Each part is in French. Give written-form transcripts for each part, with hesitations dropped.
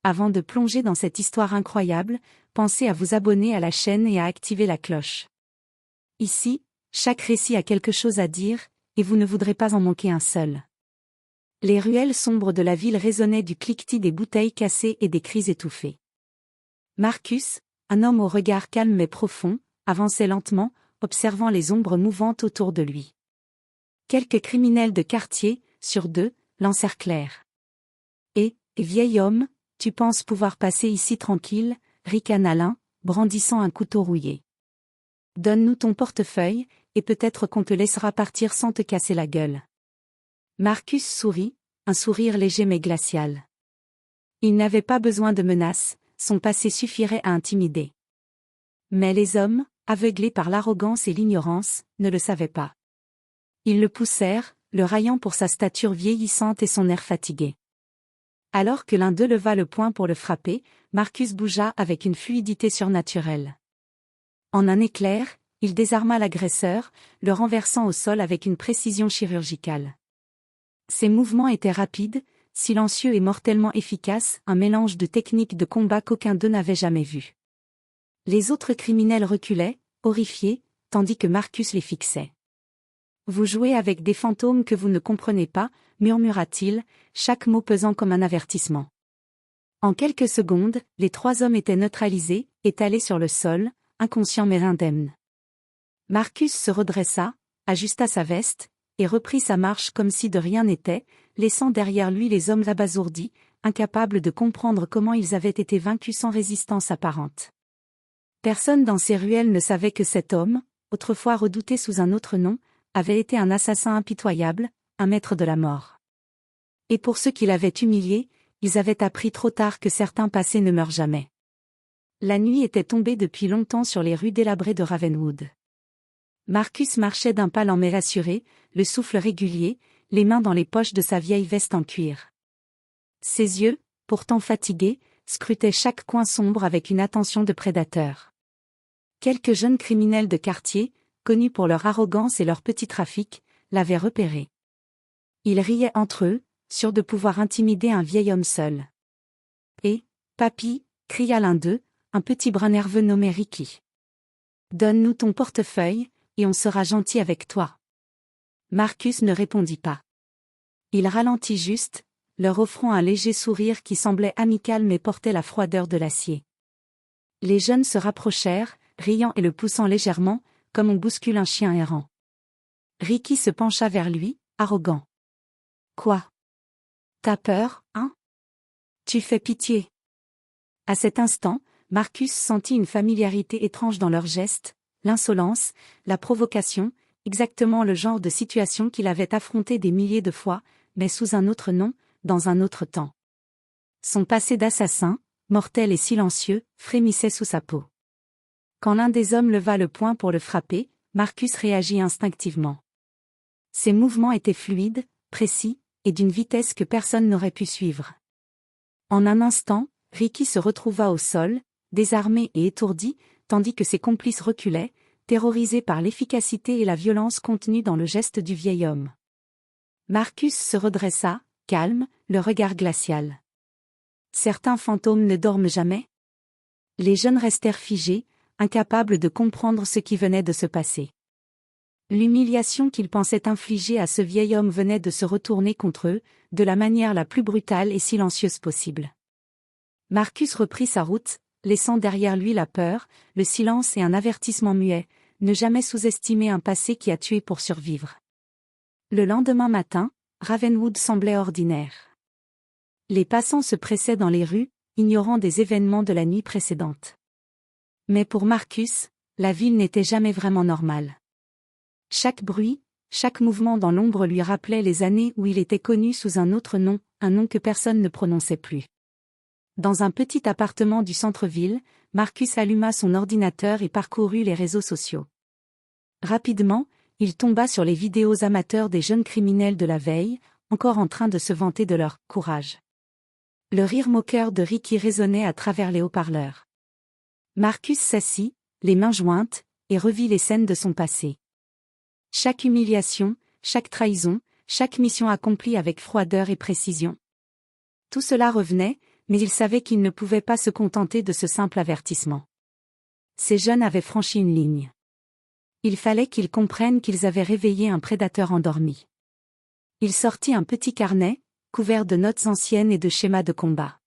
Avant de plonger dans cette histoire incroyable, pensez à vous abonner à la chaîne et à activer la cloche. Ici, chaque récit a quelque chose à dire, et vous ne voudrez pas en manquer un seul. Les ruelles sombres de la ville résonnaient du cliquetis des bouteilles cassées et des cris étouffés. Marcus, un homme au regard calme mais profond, avançait lentement, observant les ombres mouvantes autour de lui. Quelques criminels de quartier, sur deux, l'encerclèrent. Vieil homme, tu penses pouvoir passer ici tranquille, ricana l'un, brandissant un couteau rouillé. Donne-nous ton portefeuille, et peut-être qu'on te laissera partir sans te casser la gueule. Marcus sourit, un sourire léger mais glacial. Il n'avait pas besoin de menaces, son passé suffirait à intimider. Mais les hommes, aveuglés par l'arrogance et l'ignorance, ne le savaient pas. Ils le poussèrent, le raillant pour sa stature vieillissante et son air fatigué. Alors que l'un d'eux leva le poing pour le frapper, Marcus bougea avec une fluidité surnaturelle. En un éclair, il désarma l'agresseur, le renversant au sol avec une précision chirurgicale. Ses mouvements étaient rapides, silencieux et mortellement efficaces, un mélange de techniques de combat qu'aucun d'eux n'avait jamais vu. Les autres criminels reculaient, horrifiés, tandis que Marcus les fixait. « Vous jouez avec des fantômes que vous ne comprenez pas », murmura-t-il, chaque mot pesant comme un avertissement. En quelques secondes, les trois hommes étaient neutralisés, étalés sur le sol, inconscients mais indemnes. Marcus se redressa, ajusta sa veste, et reprit sa marche comme si de rien n'était, laissant derrière lui les hommes abasourdis, incapables de comprendre comment ils avaient été vaincus sans résistance apparente. Personne dans ces ruelles ne savait que cet homme, autrefois redouté sous un autre nom, avait été un assassin impitoyable, un maître de la mort. Et pour ceux qui l'avaient humilié, ils avaient appris trop tard que certains passés ne meurent jamais. La nuit était tombée depuis longtemps sur les rues délabrées de Ravenwood. Marcus marchait d'un pas lent mais rassuré, le souffle régulier, les mains dans les poches de sa vieille veste en cuir. Ses yeux, pourtant fatigués, scrutaient chaque coin sombre avec une attention de prédateur. Quelques jeunes criminels de quartier, connus pour leur arrogance et leur petit trafic, l'avaient repéré. Ils riaient entre eux, sûrs de pouvoir intimider un vieil homme seul. « Papy » cria l'un d'eux, un petit brun nerveux nommé Ricky. « Donne-nous ton portefeuille, et on sera gentil avec toi. » Marcus ne répondit pas. Il ralentit juste, leur offrant un léger sourire qui semblait amical mais portait la froideur de l'acier. Les jeunes se rapprochèrent, riant et le poussant légèrement, comme on bouscule un chien errant. Ricky se pencha vers lui, arrogant. « Quoi? T'as peur, hein? Tu fais pitié. » À cet instant, Marcus sentit une familiarité étrange dans leurs gestes, l'insolence, la provocation, exactement le genre de situation qu'il avait affronté des milliers de fois, mais sous un autre nom, dans un autre temps. Son passé d'assassin, mortel et silencieux, frémissait sous sa peau. Quand l'un des hommes leva le poing pour le frapper, Marcus réagit instinctivement. Ses mouvements étaient fluides, précis, et d'une vitesse que personne n'aurait pu suivre. En un instant, Ricky se retrouva au sol, désarmé et étourdi, tandis que ses complices reculaient, terrorisés par l'efficacité et la violence contenues dans le geste du vieil homme. Marcus se redressa, calme, le regard glacial. Certains fantômes ne dorment jamais. Les jeunes restèrent figés, incapables de comprendre ce qui venait de se passer. L'humiliation qu'ils pensaient infliger à ce vieil homme venait de se retourner contre eux, de la manière la plus brutale et silencieuse possible. Marcus reprit sa route, laissant derrière lui la peur, le silence et un avertissement muet, ne jamais sous-estimer un passé qui a tué pour survivre. Le lendemain matin, Ravenwood semblait ordinaire. Les passants se pressaient dans les rues, ignorant des événements de la nuit précédente. Mais pour Marcus, la ville n'était jamais vraiment normale. Chaque bruit, chaque mouvement dans l'ombre lui rappelait les années où il était connu sous un autre nom, un nom que personne ne prononçait plus. Dans un petit appartement du centre-ville, Marcus alluma son ordinateur et parcourut les réseaux sociaux. Rapidement, il tomba sur les vidéos amateurs des jeunes criminels de la veille, encore en train de se vanter de leur « courage ». Le rire moqueur de Ricky résonnait à travers les haut-parleurs. Marcus s'assit, les mains jointes, et revit les scènes de son passé. Chaque humiliation, chaque trahison, chaque mission accomplie avec froideur et précision. Tout cela revenait, mais il savait qu'il ne pouvait pas se contenter de ce simple avertissement. Ces jeunes avaient franchi une ligne. Il fallait qu'ils comprennent qu'ils avaient réveillé un prédateur endormi. Il sortit un petit carnet, couvert de notes anciennes et de schémas de combat.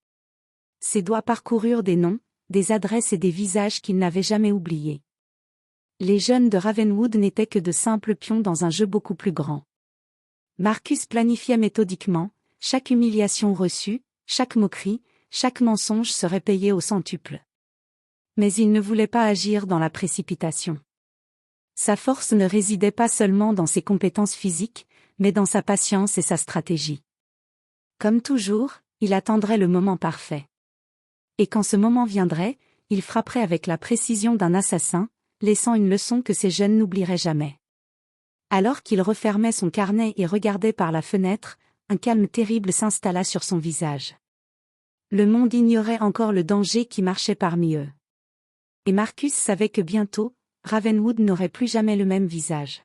Ses doigts parcoururent des noms, des adresses et des visages qu'il n'avait jamais oubliés. Les jeunes de Ravenwood n'étaient que de simples pions dans un jeu beaucoup plus grand. Marcus planifiait méthodiquement, chaque humiliation reçue, chaque moquerie, chaque mensonge serait payé au centuple. Mais il ne voulait pas agir dans la précipitation. Sa force ne résidait pas seulement dans ses compétences physiques, mais dans sa patience et sa stratégie. Comme toujours, il attendrait le moment parfait. Et quand ce moment viendrait, il frapperait avec la précision d'un assassin, laissant une leçon que ces jeunes n'oublieraient jamais. Alors qu'il refermait son carnet et regardait par la fenêtre, un calme terrible s'installa sur son visage. Le monde ignorait encore le danger qui marchait parmi eux. Et Marcus savait que bientôt, Ravenwood n'aurait plus jamais le même visage.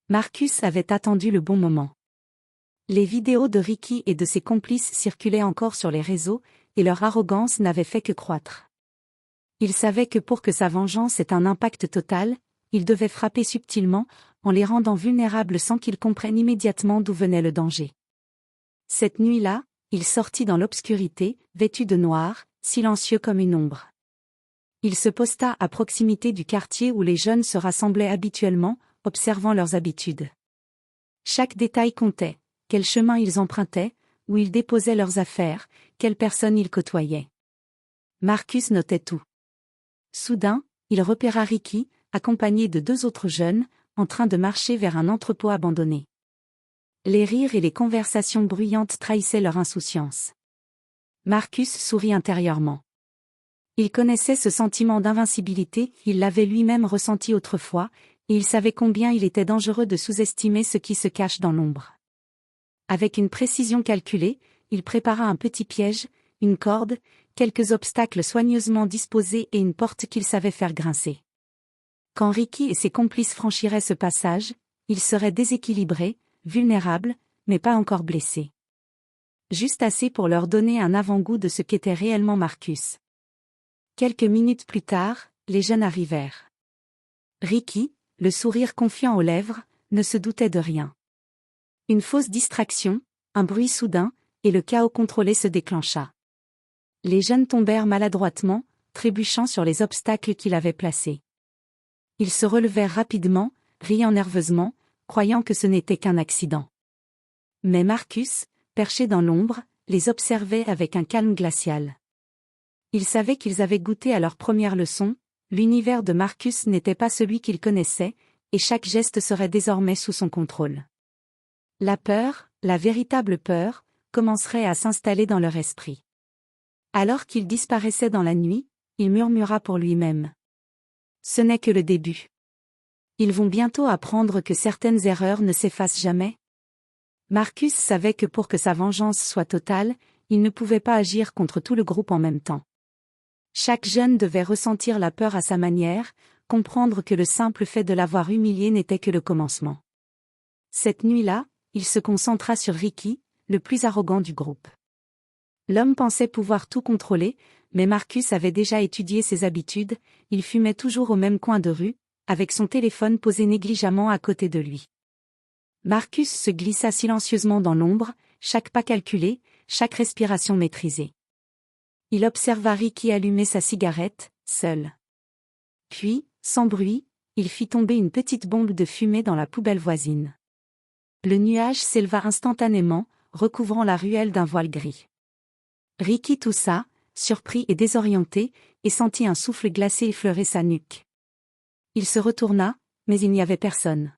Marcus avait attendu le bon moment. Les vidéos de Ricky et de ses complices circulaient encore sur les réseaux, et leur arrogance n'avait fait que croître. Il savait que pour que sa vengeance ait un impact total, il devait frapper subtilement, en les rendant vulnérables sans qu'ils comprennent immédiatement d'où venait le danger. Cette nuit-là, il sortit dans l'obscurité, vêtu de noir, silencieux comme une ombre. Il se posta à proximité du quartier où les jeunes se rassemblaient habituellement, observant leurs habitudes. Chaque détail comptait, quel chemin ils empruntaient, où ils déposaient leurs affaires, quelles personnes ils côtoyaient. Marcus notait tout. Soudain, il repéra Ricky, accompagné de 2 autres jeunes, en train de marcher vers un entrepôt abandonné. Les rires et les conversations bruyantes trahissaient leur insouciance. Marcus sourit intérieurement. Il connaissait ce sentiment d'invincibilité, il l'avait lui-même ressenti autrefois, et il savait combien il était dangereux de sous-estimer ce qui se cache dans l'ombre. Avec une précision calculée, il prépara un petit piège, une corde, quelques obstacles soigneusement disposés et une porte qu'il savait faire grincer. Quand Ricky et ses complices franchiraient ce passage, ils seraient déséquilibrés, vulnérables, mais pas encore blessés. Juste assez pour leur donner un avant-goût de ce qu'était réellement Marcus. Quelques minutes plus tard, les jeunes arrivèrent. Ricky, le sourire confiant aux lèvres, ne se doutait de rien. Une fausse distraction, un bruit soudain, et le chaos contrôlé se déclencha. Les jeunes tombèrent maladroitement, trébuchant sur les obstacles qu'il avait placés. Ils se relevèrent rapidement, riant nerveusement, croyant que ce n'était qu'un accident. Mais Marcus, perché dans l'ombre, les observait avec un calme glacial. Il savait qu'ils avaient goûté à leur première leçon, l'univers de Marcus n'était pas celui qu'il connaissait, et chaque geste serait désormais sous son contrôle. La peur, la véritable peur, commencerait à s'installer dans leur esprit. Alors qu'il disparaissait dans la nuit, il murmura pour lui-même. Ce n'est que le début. Ils vont bientôt apprendre que certaines erreurs ne s'effacent jamais. Marcus savait que pour que sa vengeance soit totale, il ne pouvait pas agir contre tout le groupe en même temps. Chaque jeune devait ressentir la peur à sa manière, comprendre que le simple fait de l'avoir humilié n'était que le commencement. Cette nuit-là, il se concentra sur Ricky, le plus arrogant du groupe. L'homme pensait pouvoir tout contrôler, mais Marcus avait déjà étudié ses habitudes, il fumait toujours au même coin de rue, avec son téléphone posé négligemment à côté de lui. Marcus se glissa silencieusement dans l'ombre, chaque pas calculé, chaque respiration maîtrisée. Il observa Ricky allumer sa cigarette, seul. Puis, sans bruit, il fit tomber une petite bombe de fumée dans la poubelle voisine. Le nuage s'éleva instantanément, recouvrant la ruelle d'un voile gris. Ricky toussa, surpris et désorienté, et sentit un souffle glacé effleurer sa nuque. Il se retourna, mais il n'y avait personne.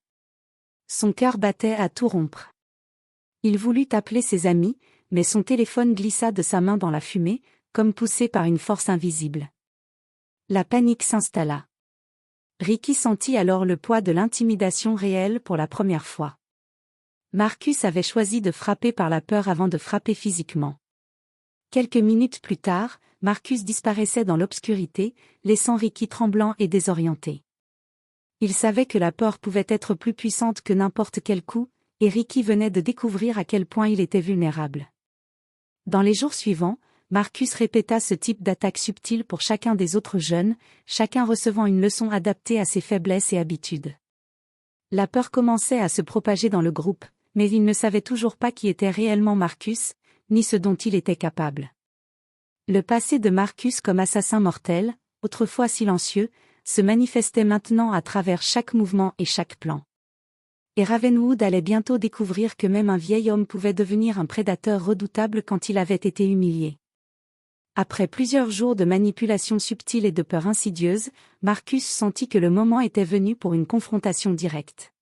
Son cœur battait à tout rompre. Il voulut appeler ses amis, mais son téléphone glissa de sa main dans la fumée, comme poussé par une force invisible. La panique s'installa. Ricky sentit alors le poids de l'intimidation réelle pour la première fois. Marcus avait choisi de frapper par la peur avant de frapper physiquement. Quelques minutes plus tard, Marcus disparaissait dans l'obscurité, laissant Ricky tremblant et désorienté. Il savait que la peur pouvait être plus puissante que n'importe quel coup, et Ricky venait de découvrir à quel point il était vulnérable. Dans les jours suivants, Marcus répéta ce type d'attaque subtile pour chacun des autres jeunes, chacun recevant une leçon adaptée à ses faiblesses et habitudes. La peur commençait à se propager dans le groupe, mais il ne savait toujours pas qui était réellement Marcus, ni ce dont il était capable. Le passé de Marcus comme assassin mortel, autrefois silencieux, se manifestait maintenant à travers chaque mouvement et chaque plan. Et Ravenwood allait bientôt découvrir que même un vieil homme pouvait devenir un prédateur redoutable quand il avait été humilié. Après plusieurs jours de manipulation subtile et de peur insidieuse, Marcus sentit que le moment était venu pour une confrontation directe.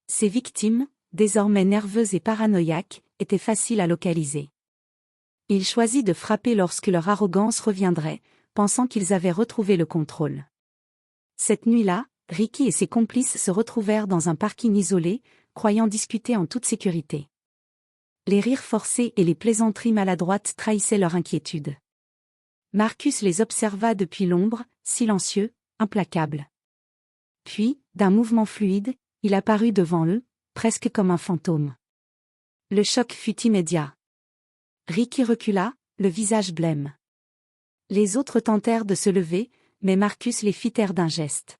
Ses victimes, désormais nerveuses et paranoïaques, étaient faciles à localiser. Il choisit de frapper lorsque leur arrogance reviendrait, pensant qu'ils avaient retrouvé le contrôle. Cette nuit-là, Ricky et ses complices se retrouvèrent dans un parking isolé, croyant discuter en toute sécurité. Les rires forcés et les plaisanteries maladroites trahissaient leur inquiétude. Marcus les observa depuis l'ombre, silencieux, implacable. Puis, d'un mouvement fluide, il apparut devant eux, presque comme un fantôme. Le choc fut immédiat. Ricky recula, le visage blême. Les autres tentèrent de se lever, mais Marcus les fit taire d'un geste.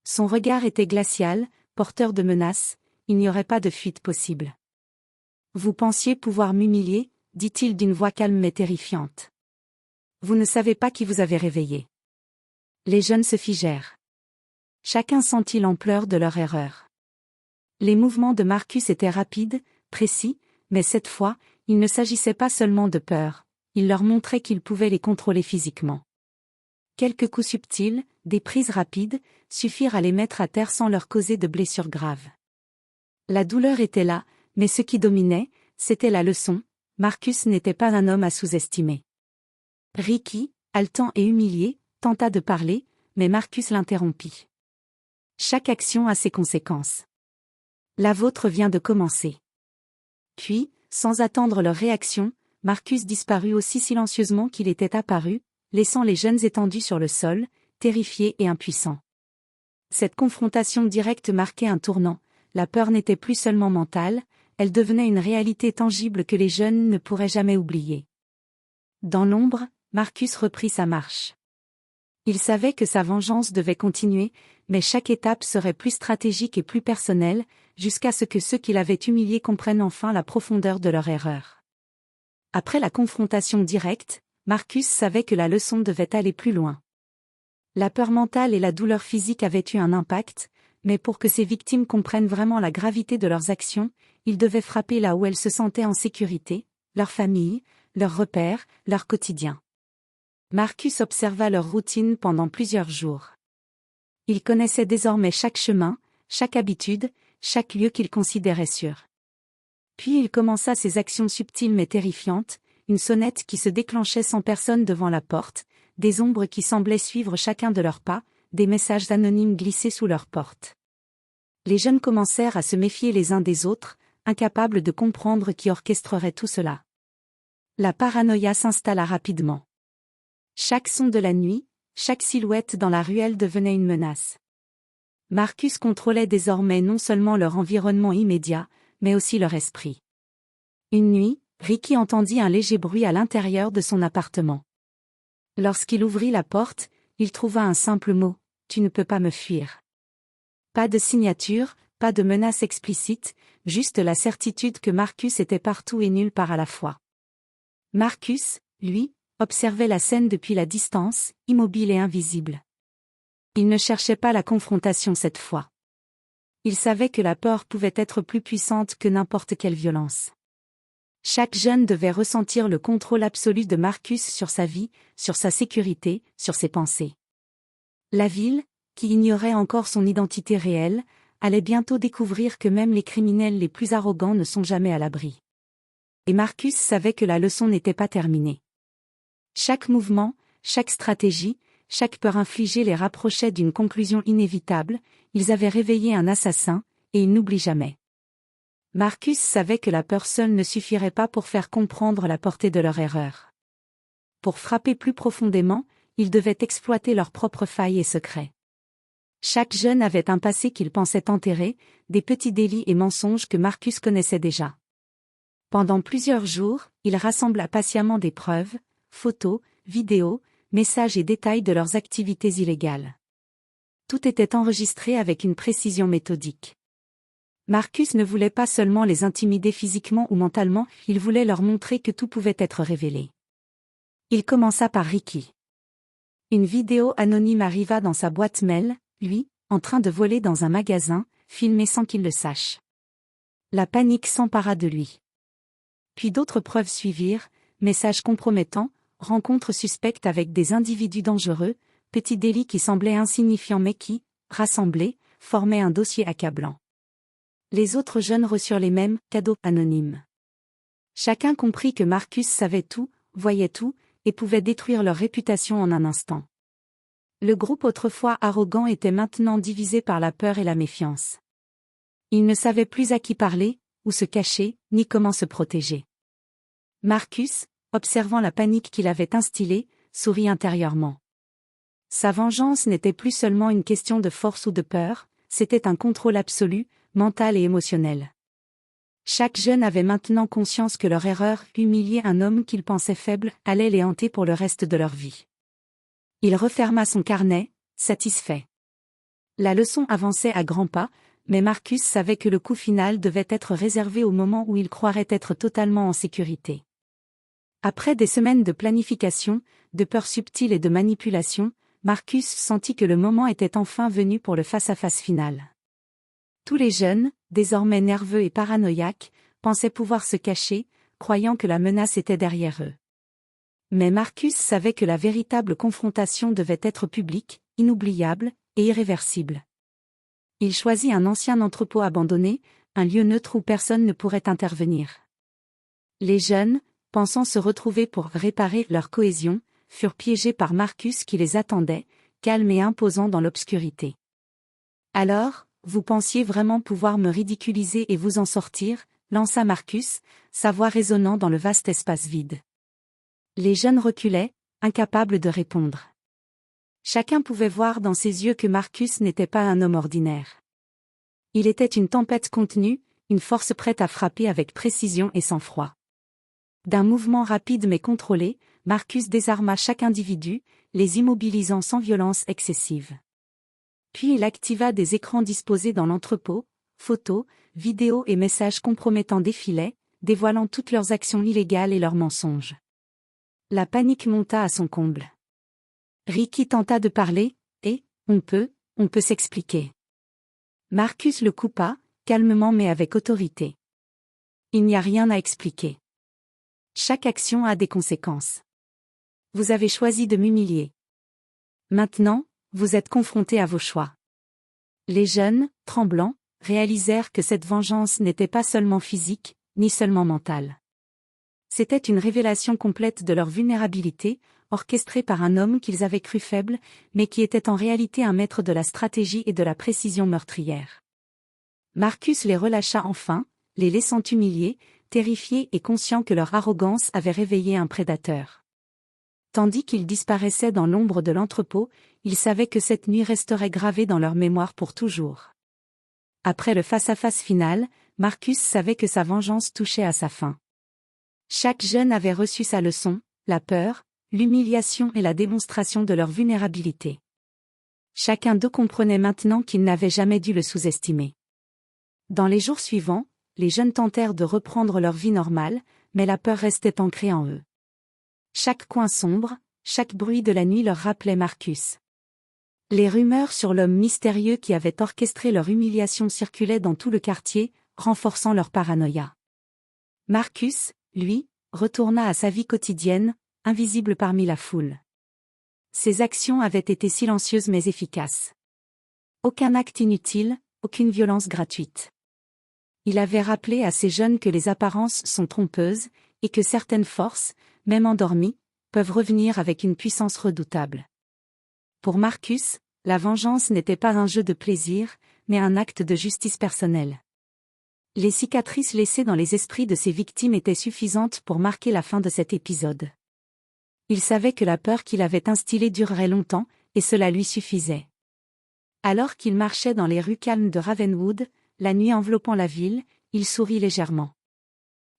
Son regard était glacial, porteur de menaces, il n'y aurait pas de fuite possible. « Vous pensiez pouvoir m'humilier » dit-il d'une voix calme mais terrifiante. « Vous ne savez pas qui vous avez réveillé. » Les jeunes se figèrent. Chacun sentit l'ampleur de leur erreur. Les mouvements de Marcus étaient rapides, précis, mais cette fois, il ne s'agissait pas seulement de peur, il leur montrait qu'il pouvait les contrôler physiquement. Quelques coups subtils, des prises rapides, suffirent à les mettre à terre sans leur causer de blessures graves. La douleur était là, mais ce qui dominait, c'était la leçon, Marcus n'était pas un homme à sous-estimer. Ricky, haletant et humilié, tenta de parler, mais Marcus l'interrompit. Chaque action a ses conséquences. La vôtre vient de commencer. Puis, sans attendre leur réaction, Marcus disparut aussi silencieusement qu'il était apparu, laissant les jeunes étendus sur le sol, terrifiés et impuissants. Cette confrontation directe marquait un tournant, la peur n'était plus seulement mentale, elle devenait une réalité tangible que les jeunes ne pourraient jamais oublier. Dans l'ombre, Marcus reprit sa marche. Il savait que sa vengeance devait continuer, mais chaque étape serait plus stratégique et plus personnelle, jusqu'à ce que ceux qui l'avaient humilié comprennent enfin la profondeur de leur erreur. Après la confrontation directe, Marcus savait que la leçon devait aller plus loin. La peur mentale et la douleur physique avaient eu un impact, mais pour que ses victimes comprennent vraiment la gravité de leurs actions, il devait frapper là où elles se sentaient en sécurité, leur famille, leurs repères, leur quotidien. Marcus observa leur routine pendant plusieurs jours. Il connaissait désormais chaque chemin, chaque habitude, chaque lieu qu'il considérait sûr. Puis il commença ses actions subtiles mais terrifiantes, une sonnette qui se déclenchait sans personne devant la porte, des ombres qui semblaient suivre chacun de leurs pas, des messages anonymes glissés sous leurs portes. Les jeunes commencèrent à se méfier les uns des autres, incapables de comprendre qui orchestrerait tout cela. La paranoïa s'installa rapidement. Chaque son de la nuit, chaque silhouette dans la ruelle devenait une menace. Marcus contrôlait désormais non seulement leur environnement immédiat, mais aussi leur esprit. Une nuit, Ricky entendit un léger bruit à l'intérieur de son appartement. Lorsqu'il ouvrit la porte, il trouva un simple mot, « Tu ne peux pas me fuir ». Pas de signature, pas de menace explicite, juste la certitude que Marcus était partout et nulle part à la fois. Marcus, lui, observait la scène depuis la distance, immobile et invisible. Il ne cherchait pas la confrontation cette fois. Il savait que la peur pouvait être plus puissante que n'importe quelle violence. Chaque jeune devait ressentir le contrôle absolu de Marcus sur sa vie, sur sa sécurité, sur ses pensées. La ville, qui ignorait encore son identité réelle, allait bientôt découvrir que même les criminels les plus arrogants ne sont jamais à l'abri. Et Marcus savait que la leçon n'était pas terminée. Chaque mouvement, chaque stratégie, chaque peur infligée les rapprochait d'une conclusion inévitable, ils avaient réveillé un assassin, et il n'oublie jamais. Marcus savait que la peur seule ne suffirait pas pour faire comprendre la portée de leur erreur. Pour frapper plus profondément, ils devaient exploiter leurs propres failles et secrets. Chaque jeune avait un passé qu'il pensait enterré, des petits délits et mensonges que Marcus connaissait déjà. Pendant plusieurs jours, il rassembla patiemment des preuves, photos, vidéos, messages et détails de leurs activités illégales. Tout était enregistré avec une précision méthodique. Marcus ne voulait pas seulement les intimider physiquement ou mentalement, il voulait leur montrer que tout pouvait être révélé. Il commença par Ricky. Une vidéo anonyme arriva dans sa boîte mail, lui, en train de voler dans un magasin, filmé sans qu'il le sache. La panique s'empara de lui. Puis d'autres preuves suivirent, messages compromettants, rencontres suspectes avec des individus dangereux, petits délits qui semblaient insignifiants mais qui, rassemblés, formaient un dossier accablant. Les autres jeunes reçurent les mêmes cadeaux anonymes. Chacun comprit que Marcus savait tout, voyait tout, et pouvait détruire leur réputation en un instant. Le groupe autrefois arrogant était maintenant divisé par la peur et la méfiance. Ils ne savaient plus à qui parler, où se cacher, ni comment se protéger. Marcus, observant la panique qu'il avait instillée, sourit intérieurement. Sa vengeance n'était plus seulement une question de force ou de peur, c'était un contrôle absolu, mental et émotionnel. Chaque jeune avait maintenant conscience que leur erreur, humilier un homme qu'ils pensaient faible, allait les hanter pour le reste de leur vie. Il referma son carnet, satisfait. La leçon avançait à grands pas, mais Marcus savait que le coup final devait être réservé au moment où il croirait être totalement en sécurité. Après des semaines de planification, de peur subtile et de manipulation, Marcus sentit que le moment était enfin venu pour le face-à-face final. Tous les jeunes, désormais nerveux et paranoïaques, pensaient pouvoir se cacher, croyant que la menace était derrière eux. Mais Marcus savait que la véritable confrontation devait être publique, inoubliable et irréversible. Il choisit un ancien entrepôt abandonné, un lieu neutre où personne ne pourrait intervenir. Les jeunes, pensant se retrouver pour réparer leur cohésion, furent piégés par Marcus qui les attendait, calme et imposant dans l'obscurité. Alors, vous pensiez vraiment pouvoir me ridiculiser et vous en sortir, lança Marcus, sa voix résonnant dans le vaste espace vide. Les jeunes reculaient, incapables de répondre. Chacun pouvait voir dans ses yeux que Marcus n'était pas un homme ordinaire. Il était une tempête contenue, une force prête à frapper avec précision et sang-froid. D'un mouvement rapide mais contrôlé, Marcus désarma chaque individu, les immobilisant sans violence excessive. Puis il activa des écrans disposés dans l'entrepôt, photos, vidéos et messages compromettants défilaient, dévoilant toutes leurs actions illégales et leurs mensonges. La panique monta à son comble. Ricky tenta de parler, et, on peut s'expliquer. Marcus le coupa, calmement mais avec autorité. Il n'y a rien à expliquer. Chaque action a des conséquences. Vous avez choisi de m'humilier. Maintenant, vous êtes confrontés à vos choix. Les jeunes, tremblants, réalisèrent que cette vengeance n'était pas seulement physique, ni seulement mentale. C'était une révélation complète de leur vulnérabilité, orchestrée par un homme qu'ils avaient cru faible, mais qui était en réalité un maître de la stratégie et de la précision meurtrière. Marcus les relâcha enfin, les laissant humiliés, terrifiés et conscients que leur arrogance avait réveillé un prédateur. Tandis qu'ils disparaissaient dans l'ombre de l'entrepôt, ils savaient que cette nuit resterait gravée dans leur mémoire pour toujours. Après le face-à-face final, Marcus savait que sa vengeance touchait à sa fin. Chaque jeune avait reçu sa leçon, la peur, l'humiliation et la démonstration de leur vulnérabilité. Chacun d'eux comprenait maintenant qu'il n'avait jamais dû le sous-estimer. Dans les jours suivants, les jeunes tentèrent de reprendre leur vie normale, mais la peur restait ancrée en eux. Chaque coin sombre, chaque bruit de la nuit leur rappelait Marcus. Les rumeurs sur l'homme mystérieux qui avait orchestré leur humiliation circulaient dans tout le quartier, renforçant leur paranoïa. Marcus, lui, retourna à sa vie quotidienne, invisible parmi la foule. Ses actions avaient été silencieuses mais efficaces. Aucun acte inutile, aucune violence gratuite. Il avait rappelé à ces jeunes que les apparences sont trompeuses, et que certaines forces, même endormies, peuvent revenir avec une puissance redoutable. Pour Marcus, la vengeance n'était pas un jeu de plaisir, mais un acte de justice personnelle. Les cicatrices laissées dans les esprits de ses victimes étaient suffisantes pour marquer la fin de cet épisode. Il savait que la peur qu'il avait instillée durerait longtemps, et cela lui suffisait. Alors qu'il marchait dans les rues calmes de Ravenwood, la nuit enveloppant la ville, il sourit légèrement.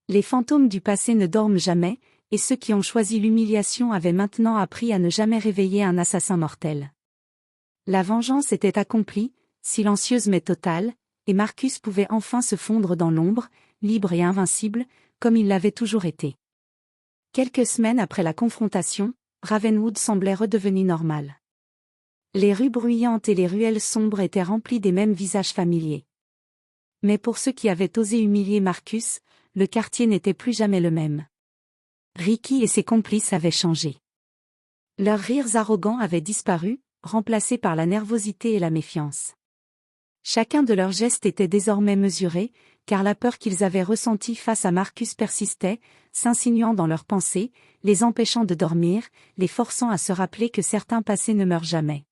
Les fantômes du passé ne dorment jamais, et ceux qui ont choisi l'humiliation avaient maintenant appris à ne jamais réveiller un assassin mortel. La vengeance était accomplie, silencieuse mais totale, et Marcus pouvait enfin se fondre dans l'ombre, libre et invincible, comme il l'avait toujours été. Quelques semaines après la confrontation, Ravenwood semblait redevenu normal. Les rues bruyantes et les ruelles sombres étaient remplies des mêmes visages familiers. Mais pour ceux qui avaient osé humilier Marcus, le quartier n'était plus jamais le même. Ricky et ses complices avaient changé. Leurs rires arrogants avaient disparu, remplacés par la nervosité et la méfiance. Chacun de leurs gestes était désormais mesuré, car la peur qu'ils avaient ressentie face à Marcus persistait, s'insinuant dans leurs pensées, les empêchant de dormir, les forçant à se rappeler que certains passés ne meurent jamais.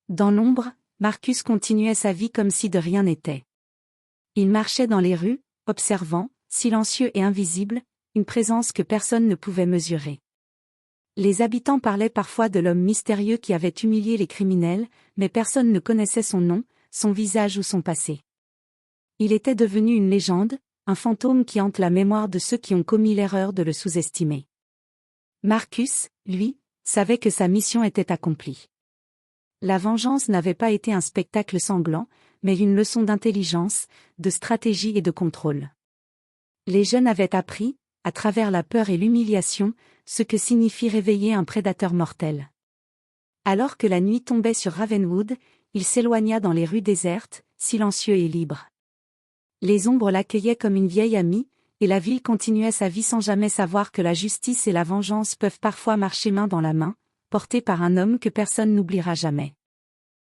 Dans l'ombre, Marcus continuait sa vie comme si de rien n'était. Il marchait dans les rues, observant, silencieux et invisible, une présence que personne ne pouvait mesurer. Les habitants parlaient parfois de l'homme mystérieux qui avait humilié les criminels, mais personne ne connaissait son nom, son visage ou son passé. Il était devenu une légende, un fantôme qui hante la mémoire de ceux qui ont commis l'erreur de le sous-estimer. Marcus, lui, savait que sa mission était accomplie. La vengeance n'avait pas été un spectacle sanglant, mais une leçon d'intelligence, de stratégie et de contrôle. Les jeunes avaient appris, à travers la peur et l'humiliation, ce que signifie réveiller un prédateur mortel. Alors que la nuit tombait sur Ravenwood, il s'éloigna dans les rues désertes, silencieux et libre. Les ombres l'accueillaient comme une vieille amie, et la ville continuait sa vie sans jamais savoir que la justice et la vengeance peuvent parfois marcher main dans la main, portées par un homme que personne n'oubliera jamais.